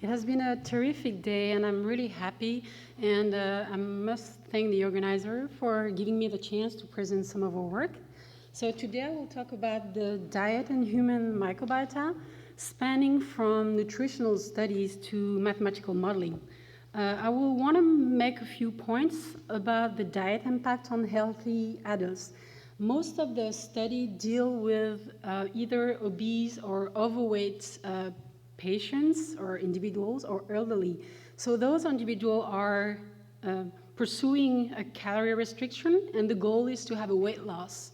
It has been a terrific day, and I'm really happy. And I must thank the organizer for giving me the chance to present some of our work. So today I will talk about the diet and human microbiota, spanning from nutritional studies to mathematical modeling. I will want to make a few points about the diet impact on healthy adults. Most of the study deal with either obese or overweight patients or individuals or elderly. So those individuals are pursuing a calorie restriction, and the goal is to have a weight loss.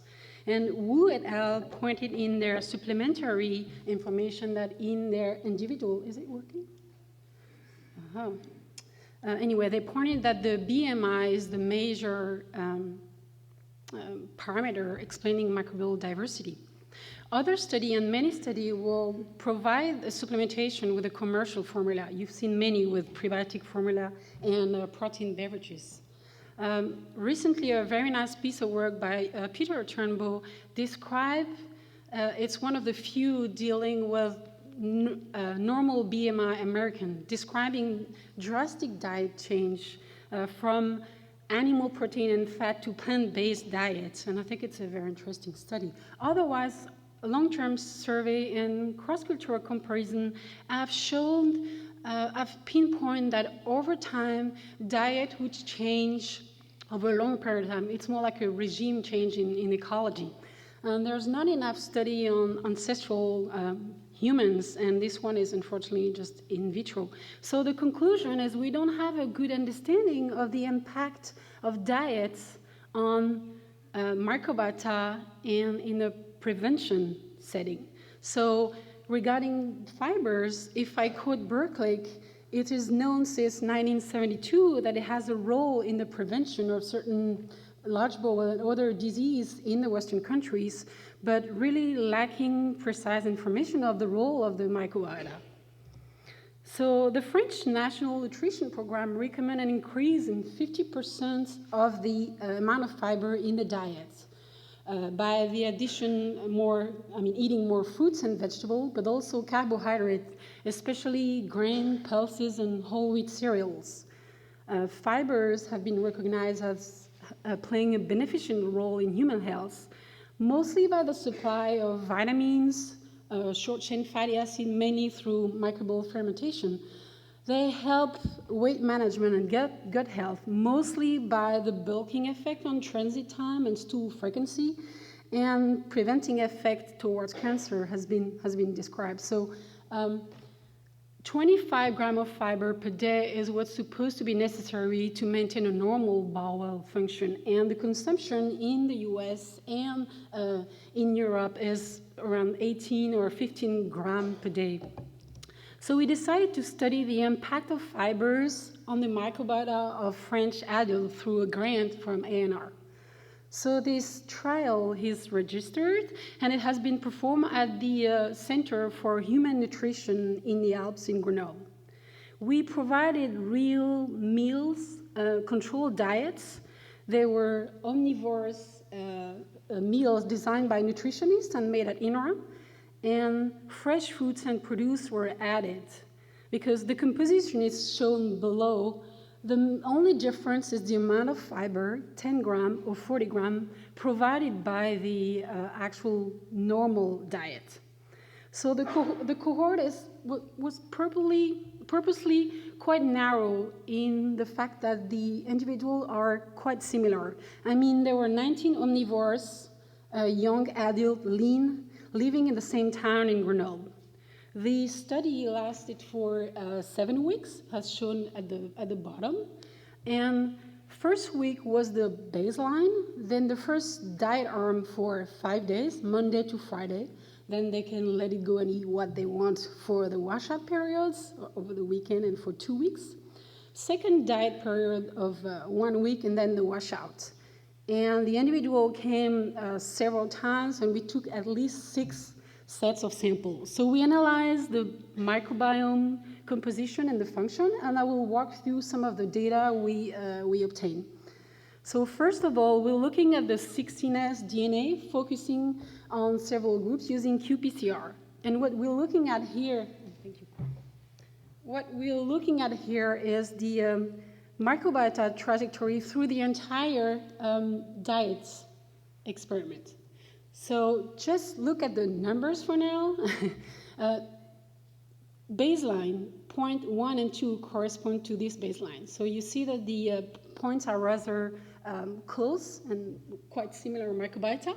And Wu et al. Pointed in their supplementary information that in their individual, is it working? Anyway, they pointed that the BMI is the major parameter explaining microbial diversity. Other study and many study will provide a supplementation with a commercial formula. You've seen many with prebiotic formula and protein beverages. Recently, a very nice piece of work by Peter Turnbow described, it's one of the few dealing with normal BMI American, describing drastic diet change from animal protein and fat to plant-based diets, and I think it's a very interesting study. Otherwise, a long-term survey and cross-cultural comparison have shown, have pinpointed that over time, diet would change over a long period of time. It's more like a regime change in ecology. And there's not enough study on ancestral humans, and this one is unfortunately just in vitro. So the conclusion is we don't have a good understanding of the impact of diets on microbiota and in a prevention setting. So regarding fibers, if I quote Berkeley, it is known since 1972 that it has a role in the prevention of certain large bowel and other disease in the Western countries, but really lacking precise information of the role of the microbiota. So the French National Nutrition Program recommend an increase in 50% of the amount of fiber in the diet by the addition eating more fruits and vegetables, but also carbohydrates, especially grain, pulses, and whole wheat cereals. Fibers have been recognized as playing a beneficial role in human health, mostly by the supply of vitamins, short-chain fatty acid, mainly through microbial fermentation. They help weight management and gut health, mostly by the bulking effect on transit time and stool frequency, and preventing effect towards cancer has been described. So 25 grams of fiber per day is what's supposed to be necessary to maintain a normal bowel function. And the consumption in the US and in Europe is around 18 or 15 grams per day. So we decided to study the impact of fibers on the microbiota of French adults through a grant from INRA. So this trial is registered, and it has been performed at the Center for Human Nutrition in the Alps in Grenoble. We provided real meals, controlled diets. They were omnivorous meals designed by nutritionists and made at INRA, and fresh fruits and produce were added. Because the composition is shown below, the only difference is the amount of fiber, 10 grams or 40 grams, provided by the actual normal diet. So the cohort was purposely quite narrow in the fact that the individuals are quite similar. I mean, there were 19 omnivores, young adult, lean, living in the same town in Grenoble. The study lasted for 7 weeks, as shown at the bottom. And first week was the baseline, then the first diet arm for 5 days, Monday to Friday. Then they can let it go and eat what they want for the washout periods over the weekend and for 2 weeks. Second diet period of 1 week and then the washout. And the individual came several times, and we took at least 6 sets of samples. So we analyzed the microbiome composition and the function, and I will walk through some of the data we obtained. So first of all, we're looking at the 16S DNA, focusing on several groups using qPCR. And what we're looking at here, thank you. what we're looking at here is the microbiota trajectory through the entire diet experiment. So just look at the numbers for now. Baseline, point 1 and 2 correspond to this baseline. So you see that the points are rather close and quite similar microbiota.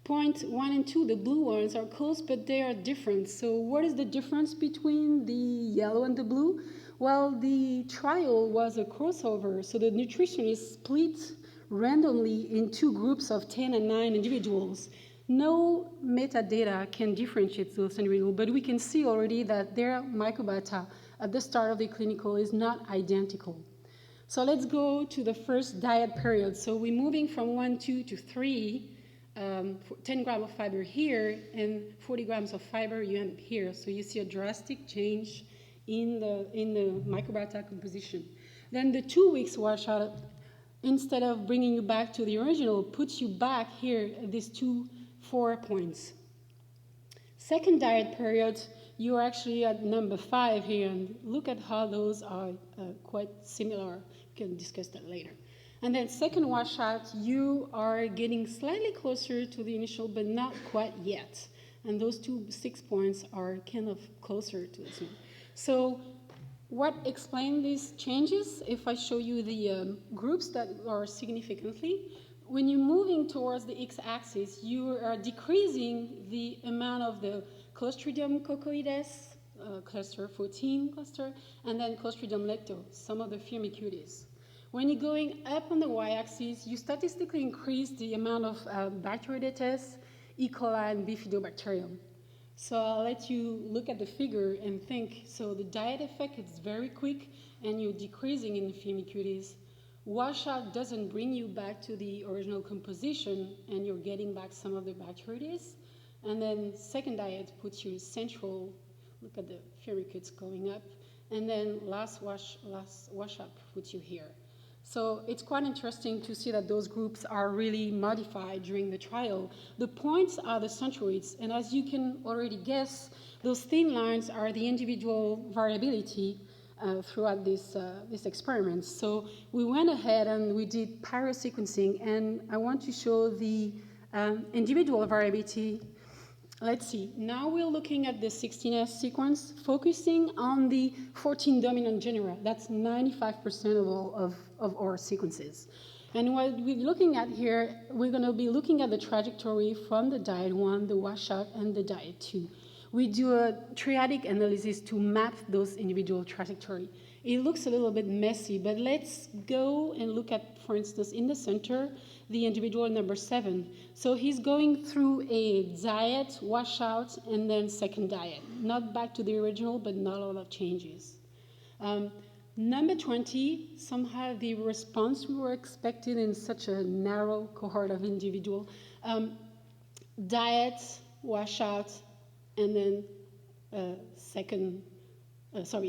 Point 1 and 2, the blue ones, are close, but they are different. So what is the difference between the yellow and the blue? Well, the trial was a crossover, so the nutritionists split randomly in 2 groups of 10 and 9 individuals. No metadata can differentiate those individuals, but we can see already that their microbiota at the start of the clinical is not identical. So let's go to the first diet period. So we're moving from 1, 2 to 3, 10 grams of fiber here, and 40 grams of fiber you end up here. So you see a drastic change in the microbiota composition. Then the 2 weeks washout, instead of bringing you back to the original, puts you back here at these 4 points. Second diet period, you're actually at number 5 here, and look at how those are quite similar. We can discuss that later. And then second washout, you are getting slightly closer to the initial, but not quite yet. And those 6 points are kind of closer to this one. So what explains these changes? If I show you the groups that are significantly, when you're moving towards the x-axis, you are decreasing the amount of the Clostridium cocoides, cluster 14 cluster, and then Clostridium lecto, some of the firmicutes. When you're going up on the y-axis, you statistically increase the amount of Bacteroidetes, E. coli, and Bifidobacterium. So I'll let you look at the figure and think. So the diet effect is very quick, and you're decreasing in the firmicutes. Washout doesn't bring you back to the original composition, and you're getting back some of the Bacteries. And then second diet puts you central. Look at the firmicutes going up. And then last washout puts you here. So it's quite interesting to see that those groups are really modified during the trial. The points are the centroids, and as you can already guess, those thin lines are the individual variability throughout this experiment. So we went ahead and we did pyrosequencing, and I want to show the individual variability. Let's see, now we're looking at the 16S sequence, focusing on the 14 dominant genera. That's 95% of all of our sequences. And what we're looking at here, we're going to be looking at the trajectory from the diet 1, the washout, and the diet 2. We do a triadic analysis to map those individual trajectory. It looks a little bit messy, but let's go and look at, for instance, in the center, the individual number 7. So he's going through a diet, washout, and then second diet. Not back to the original, but not a lot of changes. Number 20, somehow the response we were expecting in such a narrow cohort of individual. Diet, washout, and then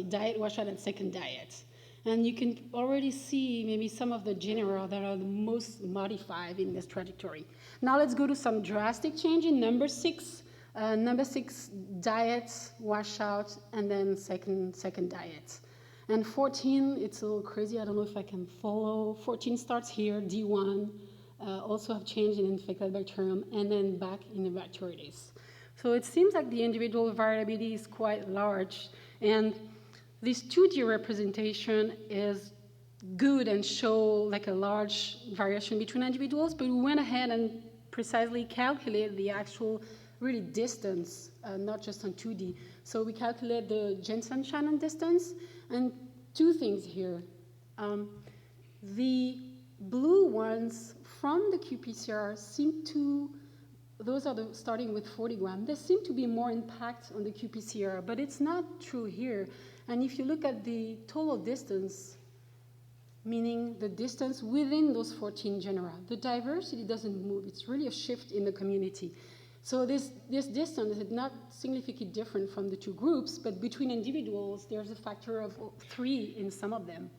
diet, washout, and second diet. And you can already see maybe some of the genera that are the most modified in this trajectory. Now let's go to some drastic change in number 6. Number 6, diet, washout, and then second diet. And 14, it's a little crazy. I don't know if I can follow. 14 starts here, D1. Also have change in infected bacterium, and then back in the Bacteries. So it seems like the individual variability is quite large. And this 2D representation is good and show like a large variation between individuals, but we went ahead and precisely calculated the actual really distance, not just on 2D. So we calculate the Jensen-Shannon distance, and 2 things here. The blue ones from the qPCR seem to, those are starting with 40 grams, there seem to be more impact on the qPCR, but it's not true here. And if you look at the total distance, meaning the distance within those 14 genera, the diversity doesn't move. It's really a shift in the community. So this distance is not significantly different from the 2 groups, but between individuals, there's a factor of 3 in some of them,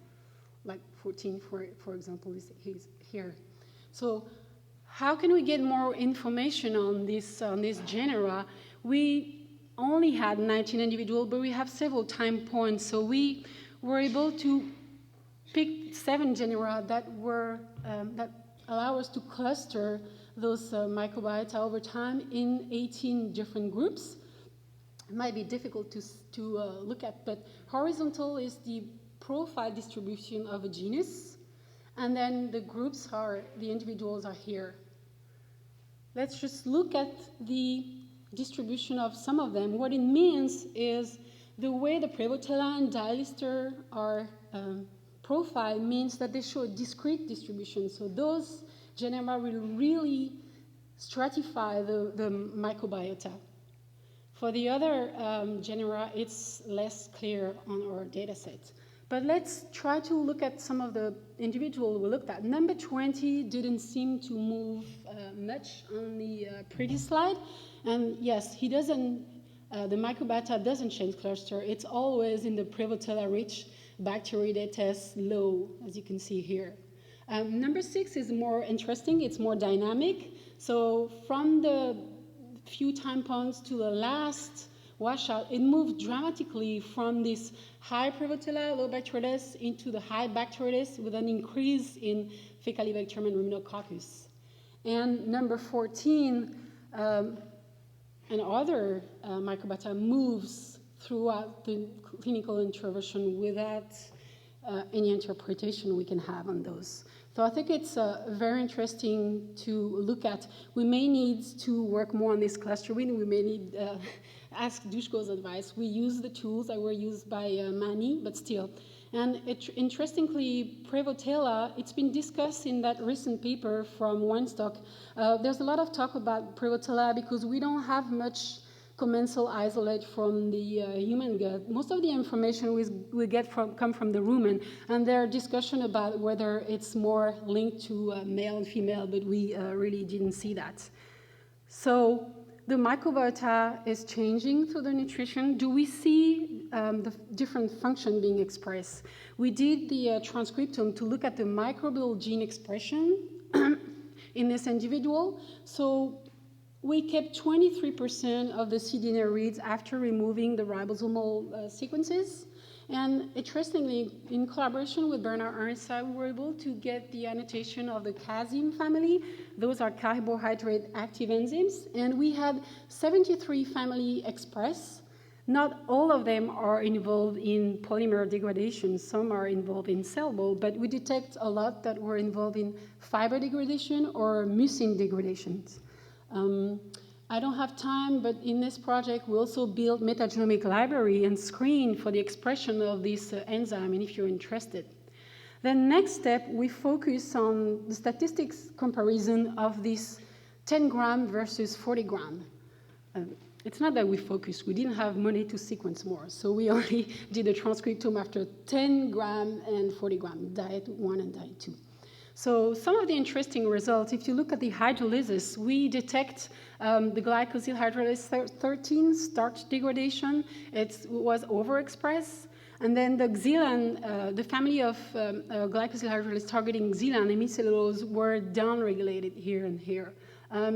like 14, for example, is here. So how can we get more information on this genera? We only had 19 individuals, but we have several time points. So we were able to pick 7 genera that allow us to cluster those microbiota over time in 18 different groups. It might be difficult to look at, but horizontal is the profile distribution of a genus, and then the groups the individuals are here. Let's just look at the distribution of some of them. What it means is the way the Prevotella and Dialister are profiled means that they show a discrete distribution. So those genera will really stratify the microbiota. For the other genera, it's less clear on our data set. But let's try to look at some of the individuals we looked at. Number 20 didn't seem to move much on the previous slide. And yes, he doesn't, the microbiota doesn't change cluster. It's always in the Prevotella-rich Bacteroidetes low, as you can see here. Number 6 is more interesting. It's more dynamic. So from the few time points to the last washout, it moved dramatically from this high Prevotella, low Bacteroides into the high Bacteroides with an increase in Faecalibacterium and Ruminococcus. And number 14, and other microbiota moves throughout the clinical intervention without any interpretation we can have on those. So I think it's very interesting to look at. We may need to work more on this clustering. We may need ask Dushko's advice. We use the tools that were used by Mani, but still. And interestingly, Prevotella, it's been discussed in that recent paper from Weinstock. There's a lot of talk about Prevotella because we don't have much commensal isolate from the human gut. Most of the information we get come from the rumen, and there are discussion about whether it's more linked to male and female, but we really didn't see that. So the microbiota is changing through the nutrition. Do we see the different function being expressed? We did the transcriptome to look at the microbial gene expression in this individual. So we kept 23% of the cDNA reads after removing the ribosomal sequences. And interestingly, in collaboration with Bernard Ernst, we were able to get the annotation of the casein family. Those are carbohydrate active enzymes. And we had 73 family expressed. Not all of them are involved in polymer degradation. Some are involved in cell wall, but we detect a lot that were involved in fiber degradation or mucin degradations. I don't have time, but in this project, we also build metagenomic library and screen for the expression of this enzyme, and if you're interested. Then next step, we focus on the statistics comparison of this 10 gram versus 40 gram. It's not that we focused, we didn't have money to sequence more, so we only did a transcriptome after 10 gram and 40 gram, diet 1 and diet 2. So some of the interesting results, if you look at the hydrolysis, we detect the glycosyl hydrolase 13 starch degradation. It was overexpressed. And then the xylan, the family of glycosyl hydrolase targeting xylan and hemicellulose were downregulated here and here.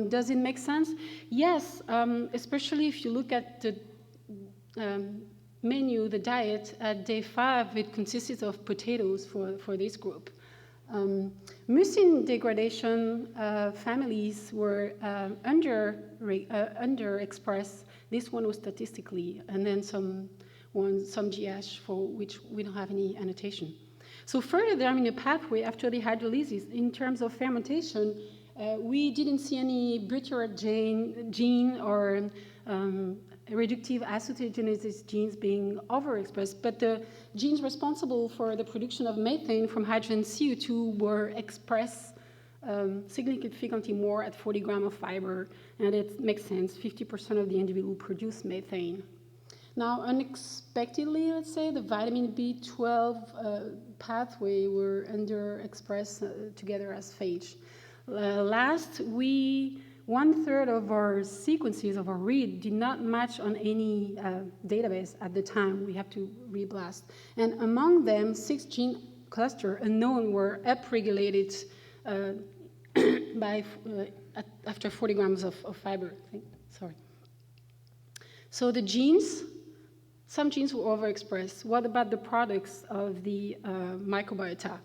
Does it make sense? Yes, especially if you look at the menu, the diet, at day 5, it consisted of potatoes for this group. Mucin degradation families were underexpressed. This one was statistically, and then some GH for which we don't have any annotation. So further down in the pathway after the hydrolysis, in terms of fermentation, we didn't see any butyrate gene or reductive acetogenesis genes being overexpressed, but the genes responsible for the production of methane from hydrogen CO2 were expressed significantly more at 40 grams of fiber, and it makes sense, 50% of the individual produce methane. Now, unexpectedly, let's say, the vitamin B12 pathway were underexpressed together as phage. Last, 1/3 of our sequences of our read did not match on any database at the time. We have to reblast. And among them, 6 gene cluster unknown were upregulated after 40 grams of fiber. Sorry. So the genes, some genes were overexpressed. What about the products of the microbiota?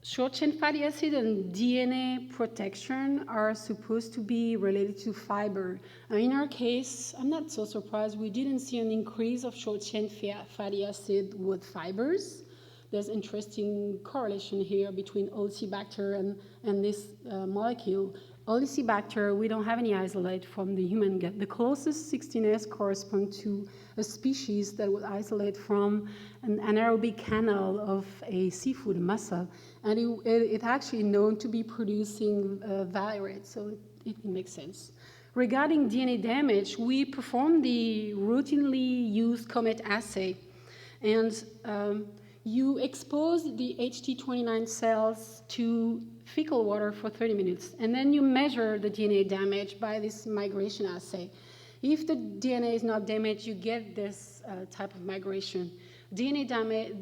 Short-chain fatty acid and DNA protection are supposed to be related to fiber. In our case, I'm not so surprised. We didn't see an increase of short-chain fatty acid with fibers. There's interesting correlation here between Olicibacter and this molecule. Olicibacter, we don't have any isolate from the human gut. The closest 16S correspond to a species that would isolate from an anaerobic canal of a seafood mussel, and it's actually known to be producing virate, so it makes sense. Regarding DNA damage, we performed the routinely used COMET assay, and you expose the HT29 cells to fecal water for 30 minutes, and then you measure the DNA damage by this migration assay. If the DNA is not damaged, you get this type of migration. DNA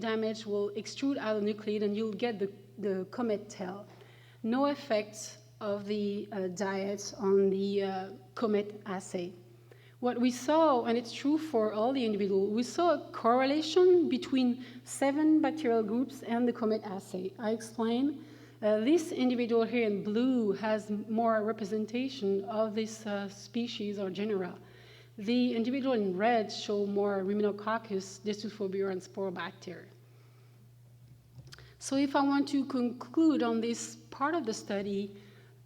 damage will extrude out the nucleate, and you'll get the comet tail. No effect of the diet on the comet assay. What we saw, and it's true for all the individuals, we saw a correlation between 7 bacterial groups and the comet assay. I explain. This individual here in blue has more representation of this species or genera. The individual in red show more Ruminococcus, Desulfobia, and Sporobacter. So if I want to conclude on this part of the study,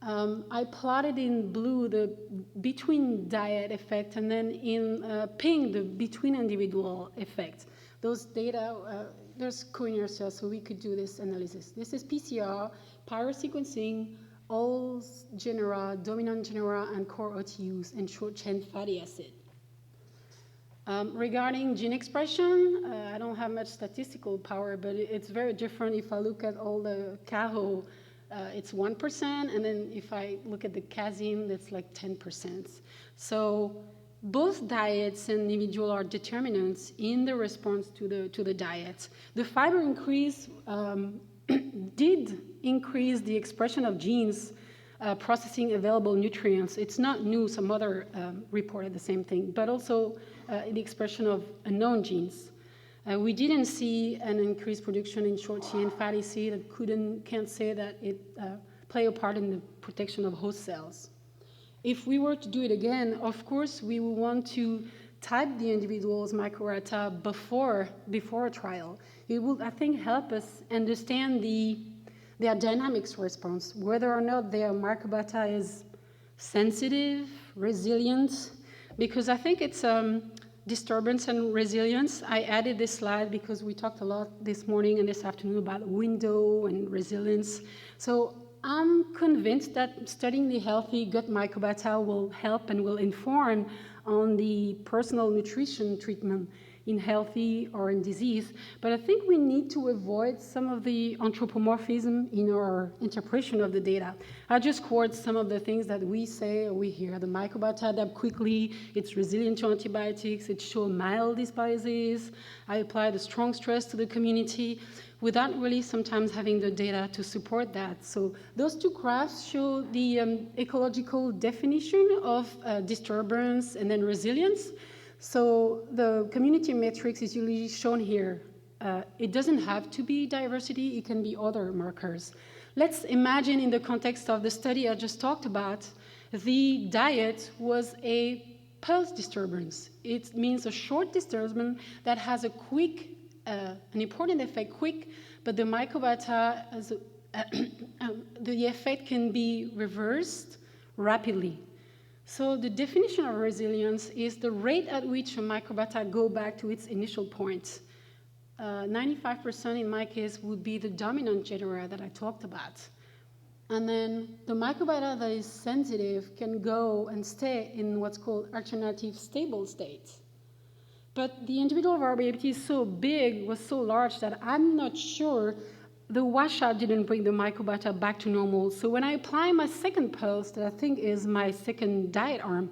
I plotted in blue the between diet effect, and then in pink the between individual effect. Those data, there's co-inertia, so we could do this analysis. This is PCR, pyrosequencing, all genera, dominant genera, and core OTUs, and short-chain fatty acid. Regarding gene expression, I don't have much statistical power, but it's very different. If I look at all the CAHO, it's 1%, and then if I look at the casein, that's like 10%. So both diets and individual are determinants in the response to the diet. The fiber increase did increase the expression of genes processing available nutrients. It's not new, some other reported the same thing, but also the expression of unknown genes. We didn't see an increased production in short-chain fatty acid. Can't say that it play a part in the protection of host cells. If we were to do it again, of course, we would want to type the individual's microbiota before a trial. It will, I think, help us understand their dynamics response, whether or not their microbiota is sensitive, resilient, because I think it's disturbance and resilience. I added this slide because we talked a lot this morning and this afternoon about window and resilience. So I'm convinced that studying the healthy gut microbiota will help and will inform on the personal nutrition treatment in healthy or in disease. But I think we need to avoid some of the anthropomorphism in our interpretation of the data. I just quote some of the things that we say or we hear. The microbiota adapt quickly, it's resilient to antibiotics, it shows mild dysbiosis. I apply the strong stress to the community without really sometimes having the data to support that. So those two graphs show the ecological definition of disturbance and then resilience. So the community matrix is usually shown here. It doesn't have to be diversity, it can be other markers. Let's imagine in the context of the study I just talked about, the diet was a pulse disturbance. It means a short disturbance that has a quick, an important effect quick, but the microbiota, the effect can be reversed rapidly. So the definition of resilience is the rate at which a microbiota go back to its initial point. 95% in my case would be the dominant genera that I talked about. And then the microbiota that is sensitive can go and stay in what's called alternative stable states. But the individual variability is so big, was so large, that I'm not sure the washout didn't bring the microbiota back to normal. So when I apply my second pulse, that I think is my second diet arm,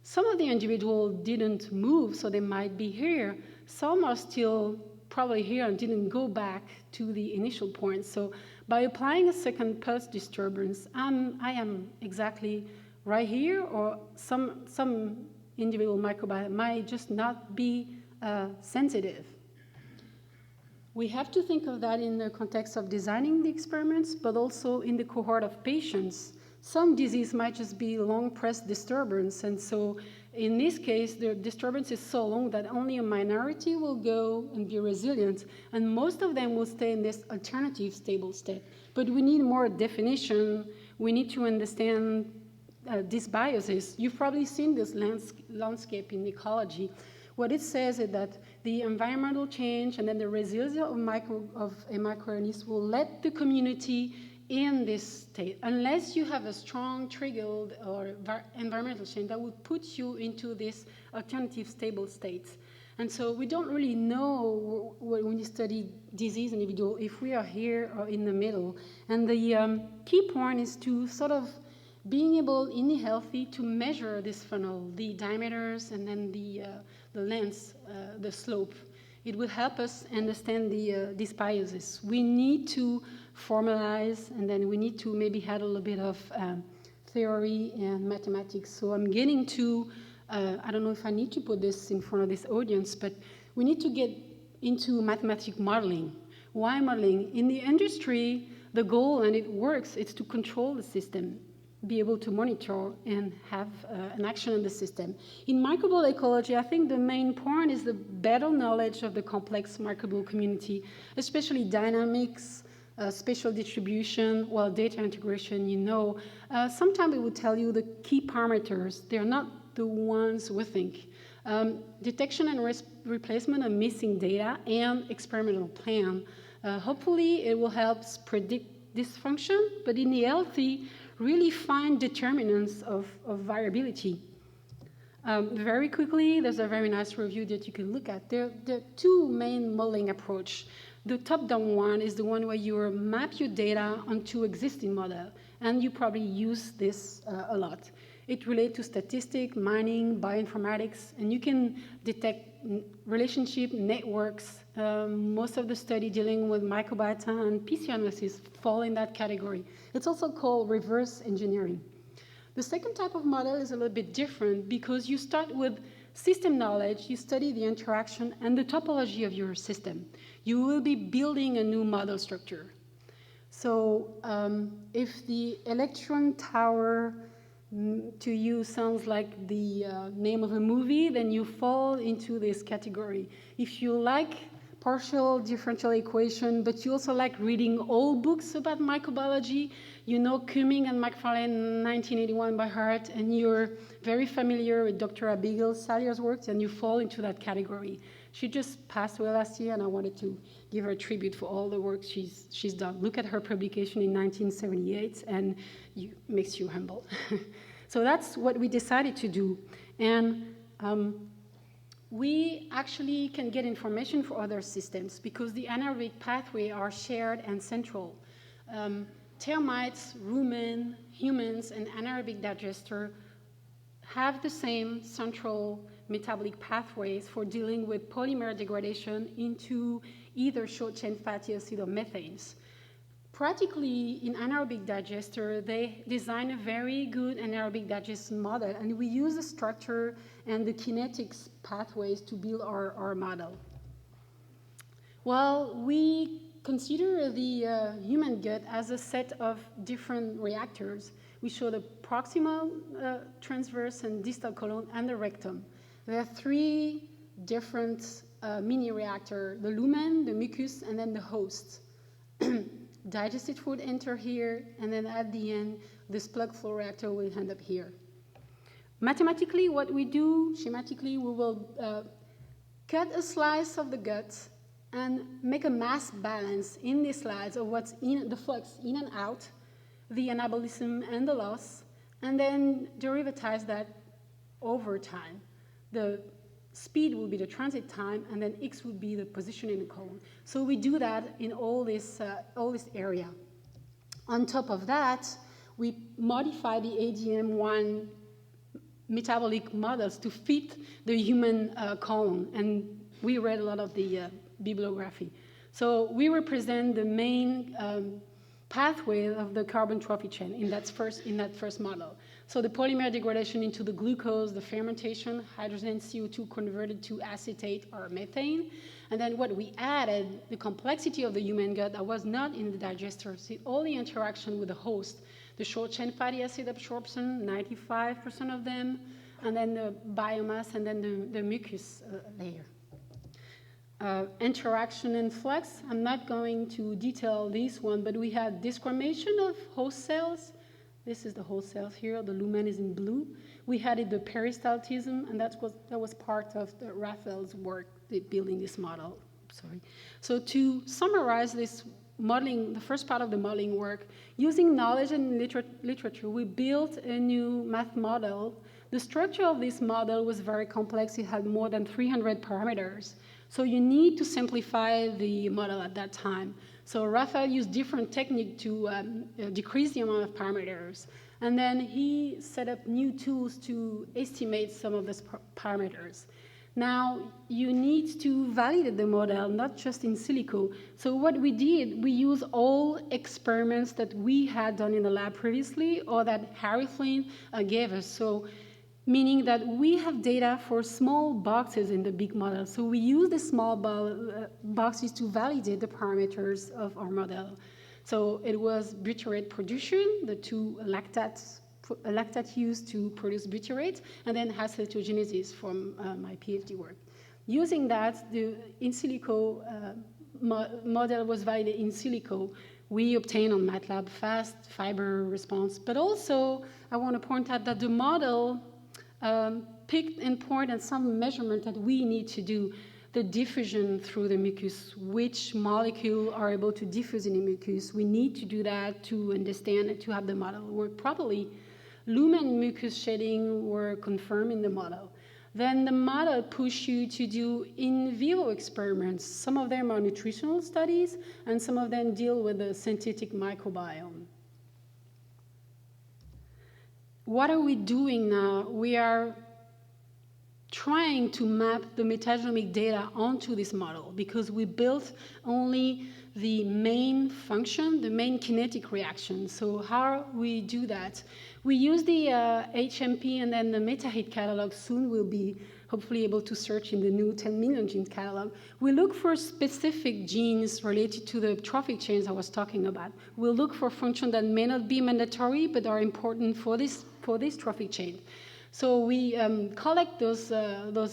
some of the individuals didn't move, so they might be here. Some are still probably here and didn't go back to the initial point. So by applying a second pulse disturbance, I am exactly right here, or some individual microbiome might just not be sensitive. We have to think of that in the context of designing the experiments, but also in the cohort of patients. Some disease might just be long-pressed disturbance, and so in this case, the disturbance is so long that only a minority will go and be resilient, and most of them will stay in this alternative stable state. But we need more definition. We need to understand these biases. You've probably seen this landscape in ecology. What it says is that the environmental change and then the resilience of a microorganism will let the community in this state, unless you have a strong triggered or environmental change that would put you into this alternative stable state. And so we don't really know when you study disease individual if we are here or in the middle. And the key point is to sort of being able in the healthy to measure this funnel, the diameters and then the length, the slope. It will help us understand these biases. We need to formalize, and then we need to maybe add a little bit of theory and mathematics. So I'm getting to, I don't know if I need to put this in front of this audience, but we need to get into mathematic modeling. Why modeling? In the industry, the goal, and it works, it's to control the system, be able to monitor and have an action in the system. In microbial ecology, I think the main point is the better knowledge of the complex microbial community, especially dynamics, spatial distribution, well, data integration, you know. Sometimes it will tell you the key parameters. They're not the ones we think. Detection and replacement of missing data and experimental plan. Hopefully, it will help predict dysfunction, but in the healthy, really find determinants of variability. Very quickly, there's a very nice review that you can look at. There are two main modeling approaches. The top-down one is the one where you map your data onto existing model, and you probably use this a lot. It relates to statistics, mining, bioinformatics, and you can detect relationship networks. Most of the study dealing with microbiota and PCR analysis fall in that category. It's also called reverse engineering. The second type of model is a little bit different because you start with system knowledge, you study the interaction and the topology of your system. You will be building a new model structure. So if the electron tower to you sounds like the name of a movie, then you fall into this category. If you like partial differential equation, but you also like reading old books about microbiology, you know Cumming and McFarlane 1981 by heart, and you're very familiar with Dr. Abigail Salyer's work, and you fall into that category. She just passed away last year, and I wanted to give her a tribute for all the work she's done. Look at her publication in 1978, and it makes you humble. So that's what we decided to do. And we actually can get information for other systems because the anaerobic pathways are shared and central. Termites, rumen, humans, and anaerobic digester have the same central metabolic pathways for dealing with polymer degradation into either short-chain fatty acid or methanes. Practically, in anaerobic digester, they design a very good anaerobic digestion model, and we use the structure and the kinetics pathways to build our model. Well, we consider the human gut as a set of different reactors. We show the proximal, transverse, and distal colon, and the rectum. There are three different mini reactors, the lumen, the mucus, and then the host. Digested food enter here, and then at the end, this plug flow reactor will end up here. Mathematically, what we do, schematically, we will cut a slice of the gut and make a mass balance in this slice of what's in the flux in and out, the anabolism and the loss, and then derivatize that over time. The speed will be the transit time, and then X would be the position in the colon. So we do that in all this area. On top of that, we modify the ADM1 metabolic models to fit the human colon, and we read a lot of the bibliography. So we represent the main pathway of the carbon trophy chain in that first model. So the polymer degradation into the glucose, the fermentation, hydrogen CO2 converted to acetate or methane. And then what we added, the complexity of the human gut that was not in the digester, see all the interaction with the host, the short chain fatty acid absorption, 95% of them, and then the biomass, and then the mucus layer. Interaction and flux, I'm not going to detail this one, but we had discrimination of host cells. This is the host cells here, the lumen is in blue. We had the peristaltism, and that was part of Raphael's work, building this model. Sorry. So to summarize this modeling, the first part of the modeling work, using knowledge and literature, we built a new math model. The structure of this model was very complex. It had more than 300 parameters. So you need to simplify the model at that time. So Raphael used different techniques to decrease the amount of parameters. And then he set up new tools to estimate some of these parameters. Now, you need to validate the model, not just in silico. So what we did, we used all experiments that we had done in the lab previously or that Harry Flynn gave us. So meaning that we have data for small boxes in the big model. So we use the small boxes to validate the parameters of our model. So it was butyrate production, the two lactate used to produce butyrate, and then acetogenesis from my PhD work. Using that, the in silico model was validated in silico. We obtained on MATLAB fast fiber response, but also I want to point out that the model picked and pointed some measurement that we need to do, the diffusion through the mucus, which molecules are able to diffuse in the mucus. We need to do that to understand and to have the model work properly. Lumen mucus shedding were confirmed in the model. Then the model pushed you to do in vivo experiments. Some of them are nutritional studies, and some of them deal with the synthetic microbiome. What are we doing now? We are trying to map the metagenomic data onto this model because we built only the main function, the main kinetic reaction. So how we do that? We use the HMP and then the MetaHit catalog. Soon we'll be hopefully able to search in the new 10 million genes catalog. We look for specific genes related to the trophic chains I was talking about. We'll look for functions that may not be mandatory but are important for this trophic chain. So we collect those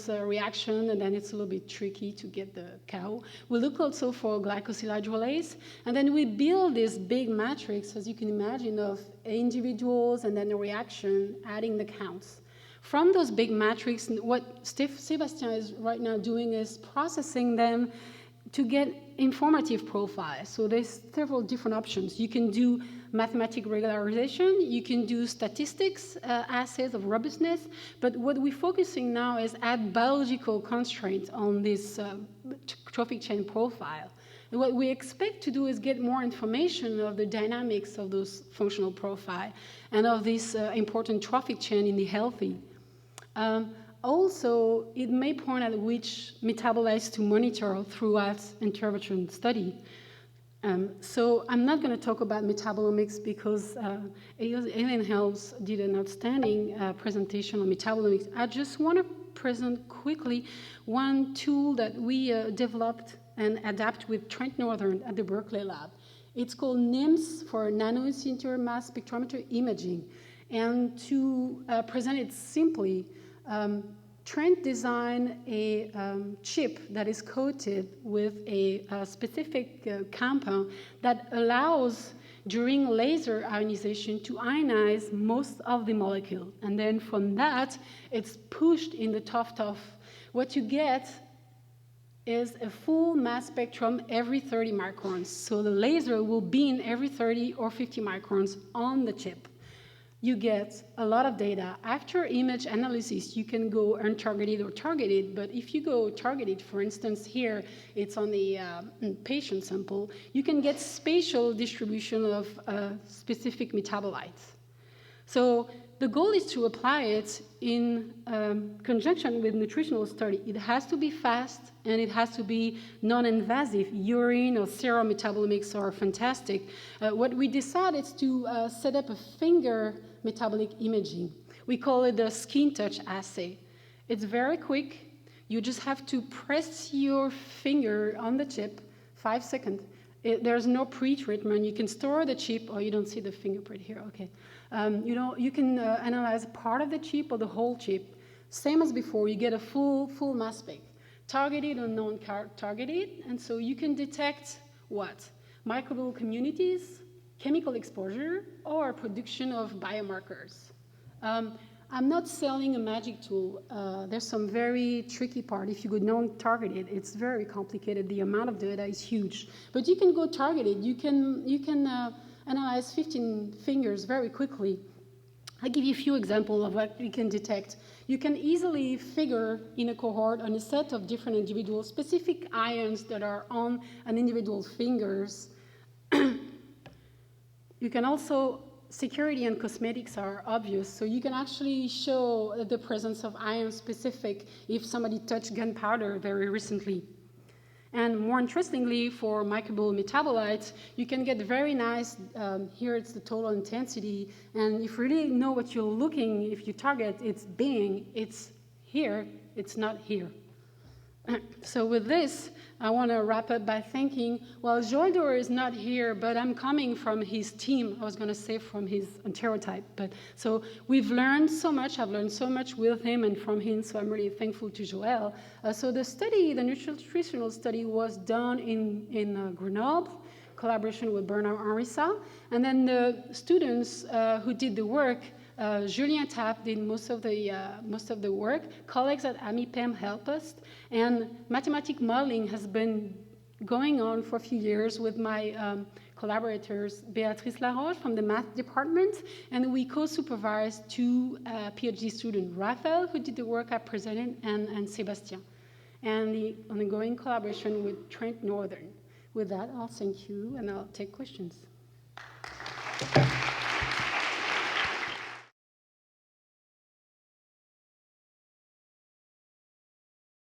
reactions, and then it's a little bit tricky to get the cow. We look also for glycosyl hydrolase, and then we build this big matrix, as you can imagine, of individuals and then the reaction, adding the counts. From those big matrices, what Sébastien is right now doing is processing them to get informative profiles. So there's several different options. You can do mathematical regularization, you can do statistics, assays of robustness, but what we're focusing now is add biological constraints on this trophic chain profile. And what we expect to do is get more information of the dynamics of those functional profile and of this important trophic chain in the healthy. Also, it may point out which metabolites to monitor throughout intervention study. So I'm not going to talk about metabolomics because Ellen Helms did an outstanding presentation on metabolomics. I just want to present quickly one tool that we developed and adapt with Trent Northern at the Berkeley lab. It's called NIMS, for nanoinsider mass spectrometer imaging. And to present it simply, Trent designed a chip that is coated with a specific compound that allows, during laser ionization, to ionize most of the molecule. And then from that, it's pushed in the tuft of what you get is a full mass spectrum every 30 microns. So the laser will beam every 30 or 50 microns on the chip. You get a lot of data. After image analysis, you can go untargeted or targeted, but if you go targeted, for instance, here, it's on the patient sample, you can get spatial distribution of specific metabolites. So the goal is to apply it in conjunction with nutritional study. It has to be fast and it has to be non-invasive. Urine or serum metabolomics are fantastic. What we decided is to set up a finger metabolic imaging. We call it the skin touch assay. It's very quick. You just have to press your finger on the chip, 5 seconds. There's no pre-treatment. You can store the chip, or you don't see the fingerprint here, okay. You can analyze part of the chip or the whole chip. Same as before, you get a full mass spec, targeted or non-targeted, and so you can detect what? Microbial communities, chemical exposure, or production of biomarkers. I'm not selling a magic tool. There's some very tricky part. If you go non-targeted, it's very complicated. The amount of data is huge. But you can go targeted. You can analyze 15 fingers very quickly. I'll give you a few examples of what you can detect. You can easily figure in a cohort on a set of different individuals specific ions that are on an individual fingers. You can also, security and cosmetics are obvious, so you can actually show the presence of ion specific if somebody touched gunpowder very recently. And more interestingly, for microbial metabolites, you can get very nice, here it's the total intensity, and if you really know what you're looking, if you target, it's being, it's here, it's not here. So with this, I want to wrap up by thanking, well, Joël Dore is not here, but I'm coming from his team. I was going to say from his enterotype. But so we've learned so much. I've learned so much with him and from him, so I'm really thankful to Joël. So the study, the nutritional study, was done in Grenoble, collaboration with Bernard Henrissa. And then the students who did the work, Julien Tapp did most of the work. Colleagues at AMIPEM helped us, and mathematic modeling has been going on for a few years with my collaborators, Béatrice Laroche from the math department, and we co-supervised two PhD students, Raphael, who did the work I presented, and Sébastien, and the ongoing collaboration with Trent Northern. With that, I'll thank you, and I'll take questions.